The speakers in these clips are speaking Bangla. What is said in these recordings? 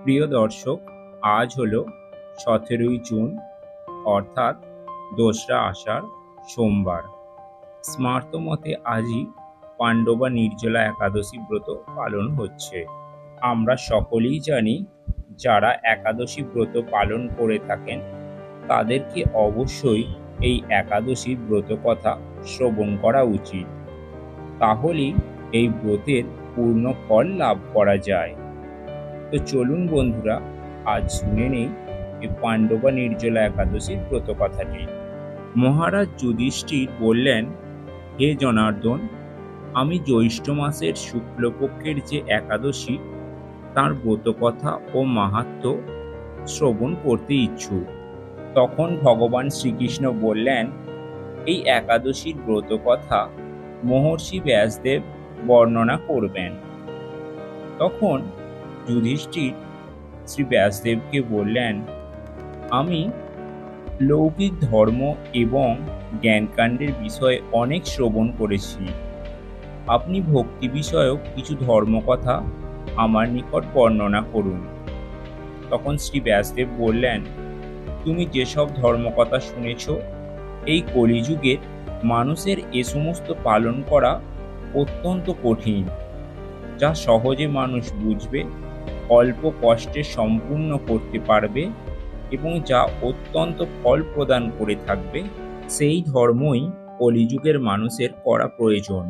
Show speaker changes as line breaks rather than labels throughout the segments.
প্রিয় দর্শক, আজ হলো 17ই জুন, অর্থাৎ 2রা আষাঢ়, সোমবার। স্মার্ত মতে আজই পাণ্ডবা নির্জলা একাদশী ব্রত পালন হচ্ছে। আমরা সকলেই জানি, যারা একাদশী ব্রত পালন করে থাকেন তাদেরকে অবশ্যই এই একাদশীর ব্রত কথা শ্রবণ করা উচিত। তাহলেই এই ব্রতের পূর্ণ ফল লাভ করা যায়। তো চলুন বন্ধুরা, আজ শুনে নেই এই পাণ্ডবা নির্জলা একাদশীর ব্রত কথাটি। মহারাজ যুধিষ্ঠির বললেন, হে জনার্দন, আমি জ্যৈষ্ঠ মাসের শুক্লপক্ষের যে একাদশী তার ব্রত কথা ও মাহাত্ম্য শ্রবণ করতে ইচ্ছুক। তখন ভগবান শ্রীকৃষ্ণ বললেন, এই একাদশীর ব্রত কথা মহর্ষি ব্যাসদেব বর্ণনা করবেন। তখন যুধিষ্ঠির শ্রী ব্যাসদেবকে বললেন, আমি লৌকিক ধর্ম এবং জ্ঞানকাণ্ডের বিষয়ে অনেক শ্রবণ করেছি। আপনি ভক্তি বিষয়ক কিছু ধর্মকথা আমার নিকট বর্ণনা করুন। তখন শ্রী ব্যাসদেব বললেন, তুমি যেসব ধর্মকথা শুনেছ, এই কলিযুগে মানুষের এ সমস্ত পালন করা অত্যন্ত কঠিন, যা সহজে মানুষ বুঝবে, অল্প কষ্টে সম্পূর্ণ করতে পারবে এবং যা অত্যন্ত ফল প্রদান করে থাকবে, সেই ধর্মই কলিযুগের মানুষের করা প্রয়োজন।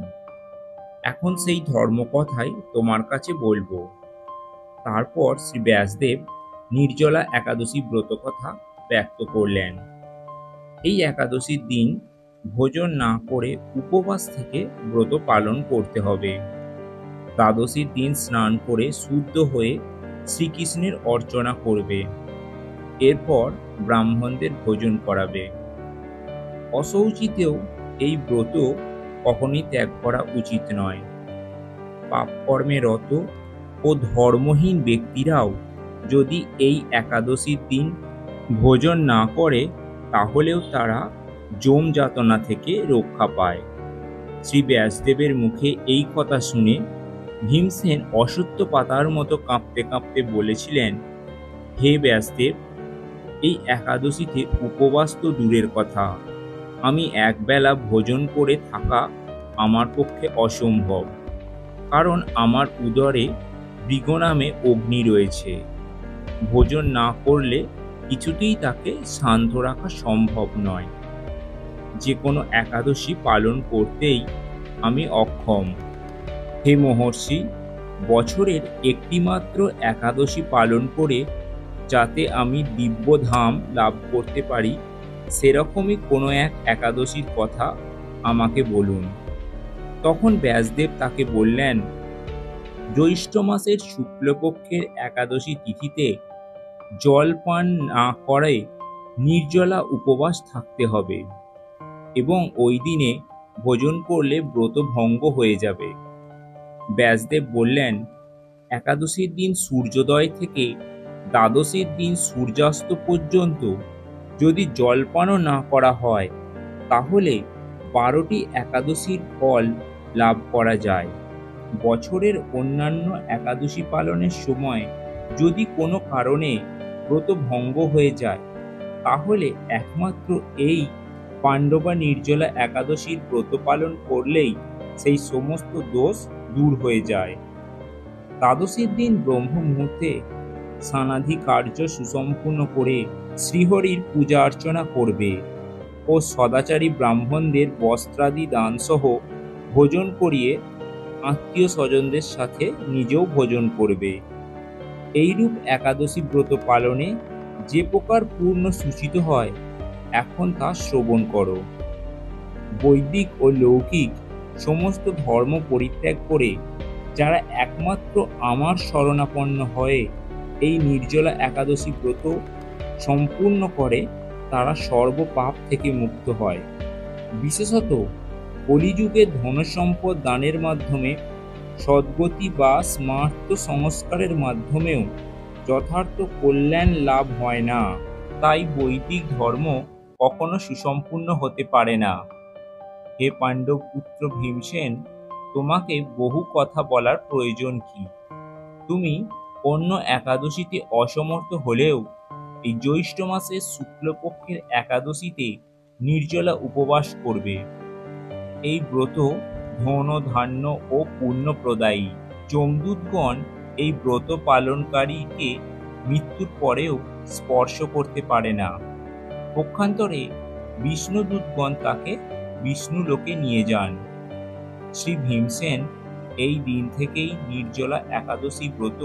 এখন সেই ধর্মকথাই তোমার কাছে বলবো। তারপর শ্রী ব্যাসদেব নির্জলা একাদশী ব্রত কথা ব্যক্ত করলেন। এই একাদশীর দিন ভোজন না করে উপবাস থেকে ব্রত পালন করতে হবে। দ্বাদশীর দিন স্নান করে শুদ্ধ হয়ে শ্রীকৃষ্ণের অর্চনা করবে। এরপর ব্রাহ্মণদের ভোজন করাবে। অশৌচিতেও এই ব্রত কখনই ত্যাগ করা উচিত নয়। পাপকর্মে রত ও ধর্মহীন ব্যক্তিরাও যদি এই একাদশীর দিন ভোজন না করে, তাহলেও তারা যম যাতনা থেকে রক্ষা পায়। শ্রী ব্যাসদেবের মুখে এই কথা শুনে ভীমসেন অশ্বত্থ পাতার মতো কাঁপতে কাঁপতে বলেছিলেন, হে ব্যাসদেব, এই একাদশীতে উপবাস তো দূরের কথা, আমি একবেলা ভোজন করে থাকা আমার পক্ষে অসম্ভব, কারণ আমার উদরে মৃগ নামে অগ্নি রয়েছে। ভোজন না করলে কিছুতেই তাকে শান্ত রাখা সম্ভব নয়। যে কোনো একাদশী পালন করতেই আমি অক্ষম। হে মহর্ষি, বছরের একটিমাত্র একাদশী পালন করে যাতে আমি দিব্যধাম লাভ করতে পারি, সেরকমই কোনো এক একাদশীর কথা আমাকে বলুন। তখন ব্যাসদেব তাকে বললেন, জ্যৈষ্ঠ মাসের শুক্লপক্ষের একাদশী তিথিতে জল পান না করে নির্জলা উপবাস থাকতে হবে এবং ওই দিনে ভোজন করলে ব্রত ভঙ্গ হয়ে যাবে। ব্যাসদেব বললেন, একাদশীর দিন সূর্যোদয় থেকে দ্বাদশীর দিন সূর্যাস্ত পর্যন্ত যদি জলপানও না করা হয়, তাহলে 12টি একাদশীর ফল লাভ করা যায়। বছরের অন্যান্য একাদশী পালনের সময় যদি কোনো কারণে ব্রত ভঙ্গ হয়ে যায়, তাহলে একমাত্র এই পাণ্ডবা নির্জলা একাদশীর ব্রত পালন করলেই সেই সমস্ত দোষ দূর হয়ে যায়। দ্বাদশীর দিন ব্রহ্ম মুহূর্তে স্নানাদি কার্য সুসম্পূর্ণ করে শ্রীহরির পূজা অর্চনা করবে ও সদাচারী ব্রাহ্মণদের বস্ত্রাদি দানসহ ভোজন করিয়ে আত্মীয় স্বজনদের সাথে নিজেও ভোজন করবে। এইরূপ একাদশী ব্রত পালনে যে প্রকার পূর্ণ সূচিত হয়, এখন তা শ্রবণ করো। বৈদিক ও লৌকিক সমস্ত ধর্ম পরিত্যাগ করে যারা একমাত্র আমার শরণাপন্ন হয়ে এই নির্জলা একাদশী ব্রত সম্পূর্ণ করে, তারা সর্বপাপ থেকে মুক্ত হয়। বিশেষত কলিযুগে ধনসম্পদ দানের মাধ্যমে, সদ্গতি বা স্মার্ত সংস্কারের মাধ্যমেও যথার্থ কল্যাণ লাভ হয় না। তাই বৈদিক ধর্ম কখনো সুসম্পূর্ণ হতে পারে না। হে পাণ্ডব পুত্র ভীমসেন, তোমাকে বহু কথা বলার প্রয়োজন কি? তুমি অন্য একাদশীতে অসমর্থ হলেও এই জ্যৈষ্ঠ মাসের শুক্লপক্ষের একাদশীতে নির্জলা উপবাস করবে। এই ব্রত ধন ধান্য ও পুণ্য প্রদায়ী। যমদূতগণ এই ব্রত পালনকারীকে মৃত্যুর পরেও স্পর্শ করতে পারে না। পক্ষান্তরে বিষ্ণুদূতগণ তাকে বিষ্ণু লোকে নিয়ে যান। শ্রী ভীমসেন এই দিন থেকেই নির্জলা একাদশী ব্রত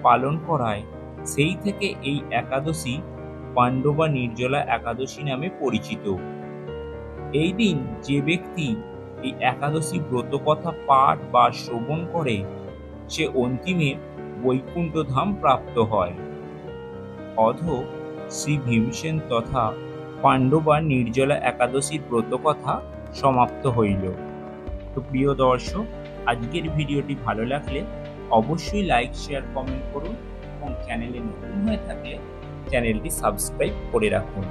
পালন করায় সেই থেকে এই একাদশী পাণ্ডবা নির্জলা একাদশী নামে পরিচিত। এই দিন যে ব্যক্তি এই একাদশী ব্রত কথা পাঠ বা শ্রবণ করে সে অন্তিমে বৈকুণ্ঠ ধাম প্রাপ্ত হয়। অধ শ্রী ভীমসেন তথা পাণ্ডবা নির্জলা একাদশীর ব্রত কথা সমাপ্ত হইল। তো প্রিয় দর্শক, আজকের ভিডিওটি ভালো লাগলে অবশ্যই লাইক, শেয়ার, কমেন্ট করুন এবং চ্যানেলে নতুন হয়ে থাকলে চ্যানেলটি সাবস্ক্রাইব করে রাখুন।